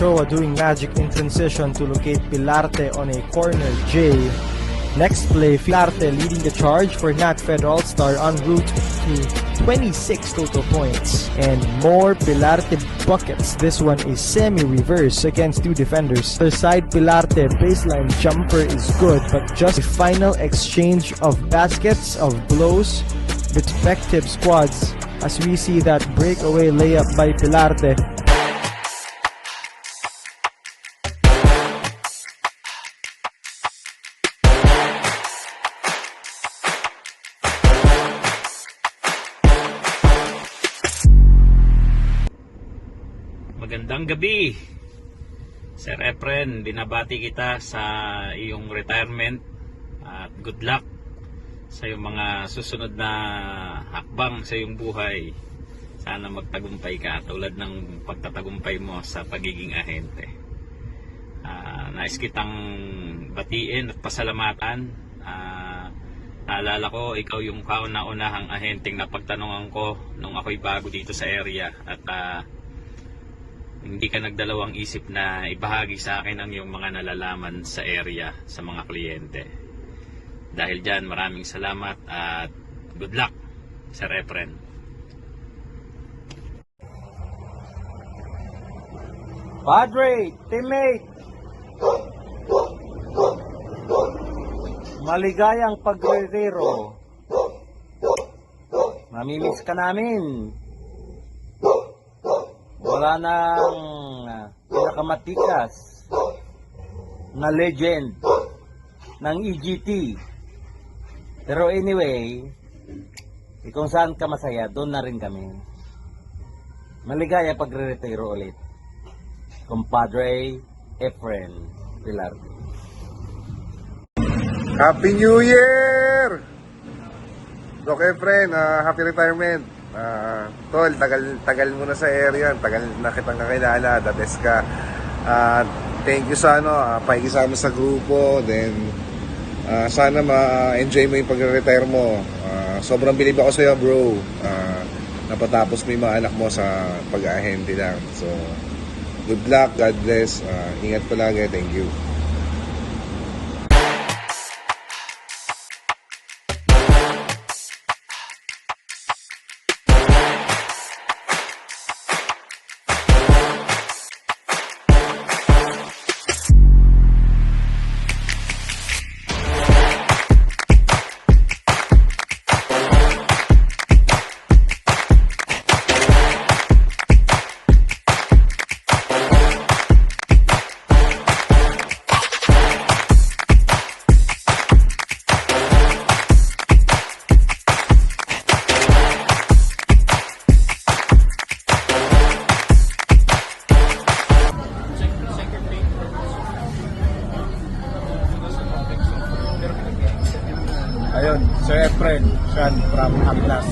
Ochoa doing magic in transition to locate Pilarte on a corner J. Next play, Pilarte leading the charge for NatFed All-Star en route to 26 total points. And more Pilarte buckets. This one is semi-reverse against two defenders. Other side, Pilarte baseline jumper is good, but just a final exchange of baskets, of blows, respective squads, as we see that breakaway layup by Pilarte. Magandang gabi, Sir Efren. Binabati kita sa iyong retirement at good luck sa iyong mga susunod na hakbang sa iyong buhay. Sana magtagumpay ka tulad ng pagtatagumpay mo sa pagiging ahente. Nais kitang batiin at pasalamatan. Naalala ko, ikaw yung kauna-unahang ahenteng napagtanungan ko nung ako'y bago dito sa area, at hindi ka nagdalawang isip na ibahagi sa akin ang iyong mga nalalaman sa area, sa mga kliyente. Dahil dyan, maraming salamat at good luck, Sir Efren. Padre, teammate, maligayang pagretiro. Mamimiss ka namin. Wala nang pinakamatikas na legend ng EGT. Pero anyway, kung saan ka masaya, doon na rin kami. Maligaya pagre-retiro ulit. Compadre Efren Pilarte. Happy New Year! Doc Efren, happy retirement. Tol, tagal mo na sa area, tagal na kitang kakilala, the best ka. Thank you sa pakikisama sa grupo, then sana ma-enjoy mo yung pag-retire mo. Sobrang bilib ako sa'yo, bro. Napatapos mo yung mga anak mo sa pag-ahente lang. So, good luck, God bless. Ingat palagi, thank you. Ayun, Sir Efren, Sean from Atlas.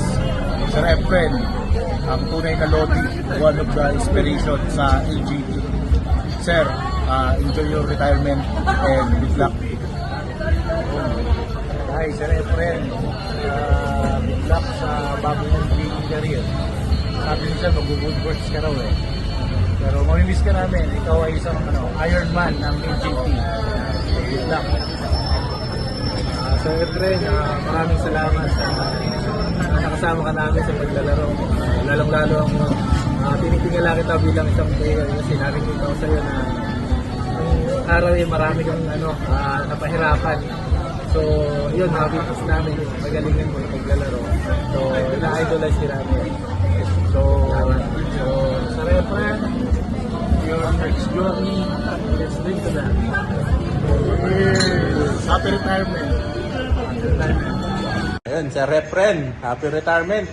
Sir Efren, ang tunay na Lodi, one of the inspiration sa AGT. Sir, enjoy your retirement and good luck. Hi, Sir Efren, good luck sa bago mong training career. Sabi niya, mag-good works ka raw eh. Pero mamimiss ka namin, ikaw ay isang Iron Man ng AGT. Good luck. Sir Efren, maraming salamat sa nakasama ka namin sa paglalaro. Lalong-lalo ang tinitingala kita bilang isang player kasi nakikita ko sa iyo na ang araw ay marami kang napahirapan. So, yun, nakapipos namin yung magalingan mo yung paglalaro. So, na-idolize ka namin. So, Sir Efren, your next journey, let's drink to that. Happy retirement. Ayun, Sir Efren, happy retirement.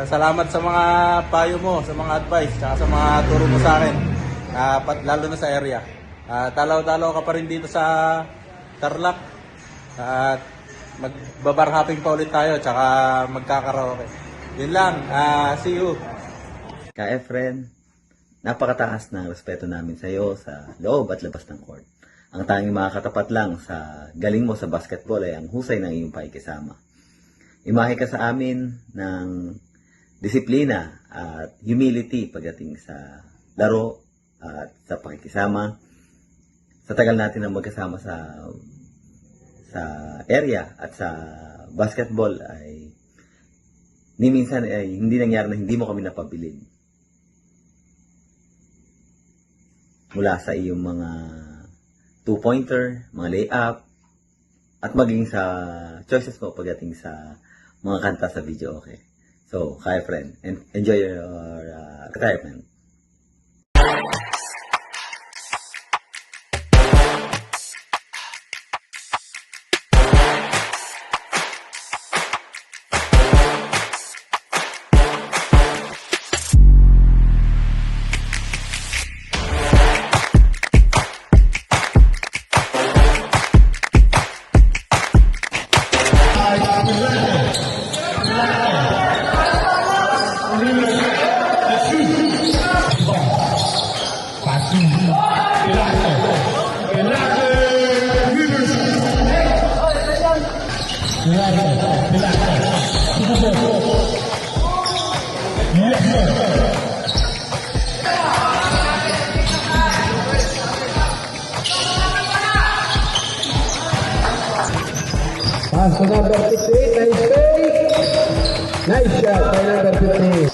Salamat sa mga payo mo, sa mga advice, saka sa mga turo mo sa akin, lalo na sa area. Talaw-talaw ka pa rin dito sa Tarlac. At magbabarhapping pa ulit tayo, tsaka magkakaraoke. Yun lang, see you. Ka Efren, napakataas ng respeto namin sa iyo sa loob at labas ng court. Ang tanging makakatapat lang sa galing mo sa basketball ay ang husay ng iyong pakikisama. Imahe ka sa amin ng disiplina at humility pagdating sa laro at sa pakikisama. Sa tagal natin na magkasama sa area at sa basketball ay ni minsan ay hindi nangyari na hindi mo kami napabilin. Mula sa iyong mga 2-pointer, mga layup, at maging sa choices mo pagdating sa mga kanta sa video, okay? So, kaya friend, and enjoy your retirement. Pass to number 58, nice play. Nice shot by number 58.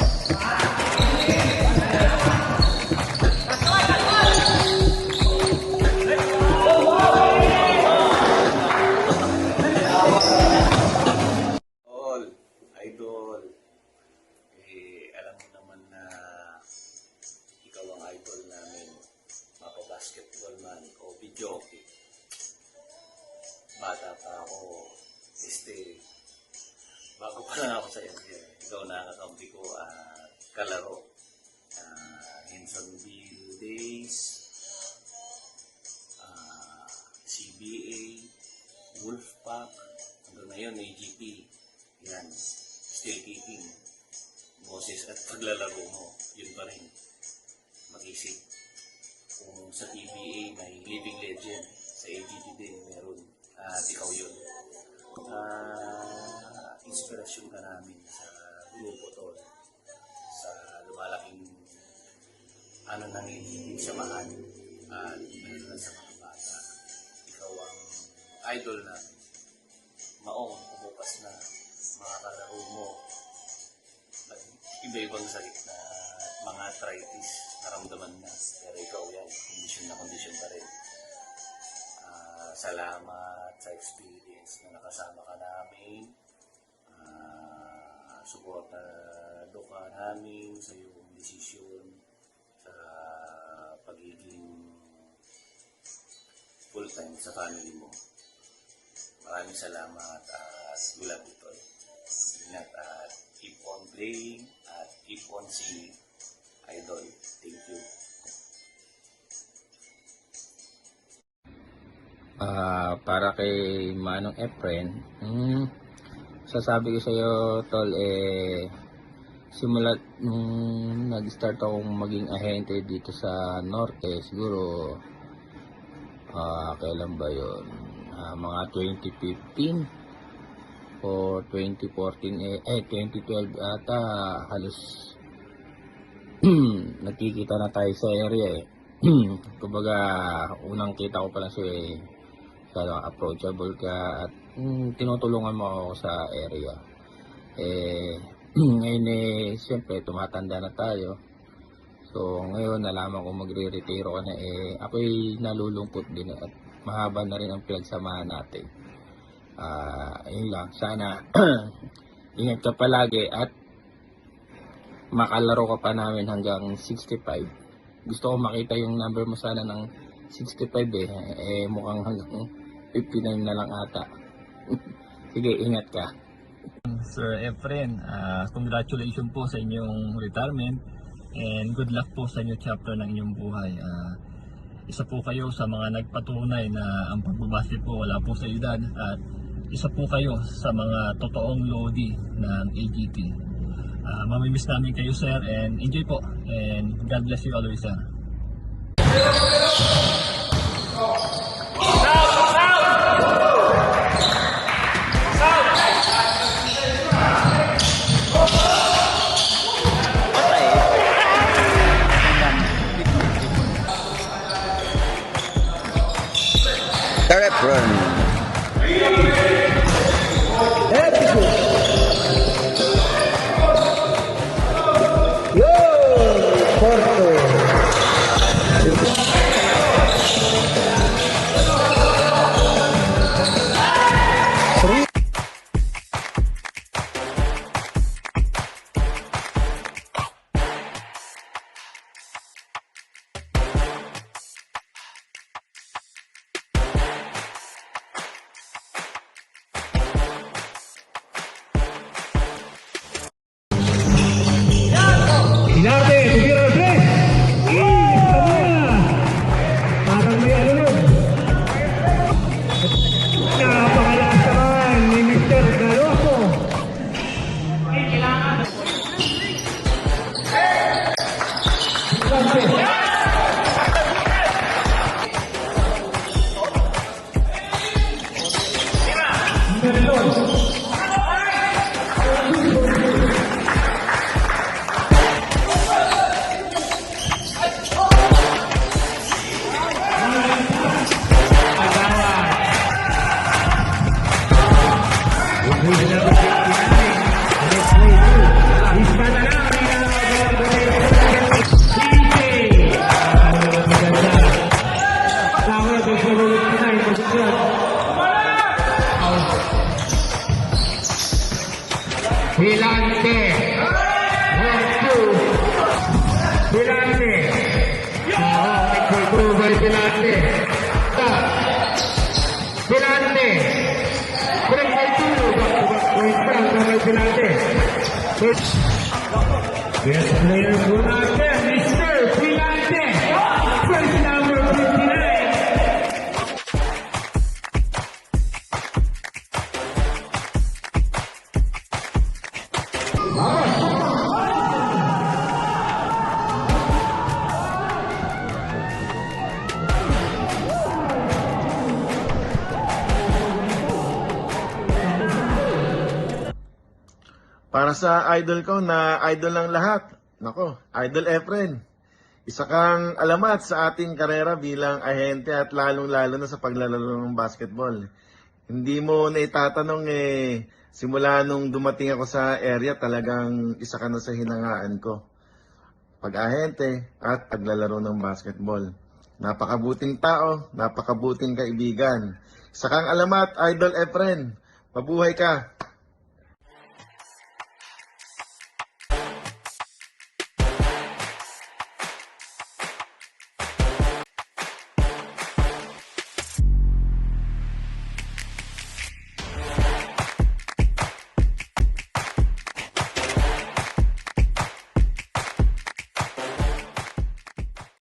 Idol, alam mo naman na ikaw ang idol namin, mapa-basketball man o videoke. Bata pa ako, bago pa lang ako sa area, ikaw nakakampi ko kalaro. Hensonville Days, CBA, Wolfpack, hanggang ngayon AGP. Yan, still kicking. Boses at paglalaro mo, yun pa rin. Mag-isip. Kung sa TBA may living legend, sa AGP din meron. At ikaw yun. Inspirasyon ka namin sa grupo tol. Sa lumalaking nanginginig samahan at meron sa mga bata. Ikaw ang idol namin. Maong umupas na mga kalaro mo, iba-ibang sakit na mga arthritis, naramdaman na. Pero ikaw yan, kondisyon pa rin. Salamat sa experience na nakasama ka namin. Suportado ka namin sa iyong desisyon sa pagiging full-time sa family mo. Maraming salamat at we love you tol. Ingat at keep on playing at keep on singing. Idol, thank you. Para kay Manong Efren, sasabi ko sa iyo tol, simulat nung nag-start akong maging ahente dito sa Norte, siguro kailan ba yun? Mga 2015 o 2014, 2012 ata, halos nagkikita na tayo sa area kumbaga unang kita ko pala siya approachable ka at tinutulungan mo ako sa area. Ngayon siyempre tumatanda na tayo, so ngayon nalaman ko magre-retiro ka na, ako'y nalulungkot din at mahaba na rin ang pinagsamahan natin. Yun lang, sana ingat ka palagi at makalaro ka pa namin hanggang 65. Gusto ko makita yung number mo sana ng 65 mukhang hanggang 59 na lang ata. Sige, ingat ka. Sir Efren, congratulations po sa inyong retirement and good luck po sa inyong chapter ng inyong buhay. Isa po kayo sa mga nagpatunay na ang pagbabasket po wala po sa edad at isa po kayo sa mga totoong lodi ng AGT. Mamimiss namin kayo sir and enjoy po and God bless you always sir. Efren. Yo, Porto. Pinarte, tubira na tres. Parang may ano nun. Napakalakas naman ni Mr. Galoso. Hilante. 1-2. Hilante. Nag-cover Hilante. Stop. Hilante. 3-2. Back-to-back point pa. Cover Hilante. Best player po natin, Mr. Hilante. First number 59. Para sa idol ko na idol ng lahat, nako, Idol Efren. Isa kang alamat sa ating karera bilang ahente at lalong-lalo na sa paglalaro ng basketball. Hindi mo na itatanong simula nung dumating ako sa area, talagang isa ka na sa hinangaan ko. Pag-ahente at paglalaro ng basketball. Napakabuting tao, napakabuting kaibigan. Isa kang alamat, Idol Efren. Mabuhay ka!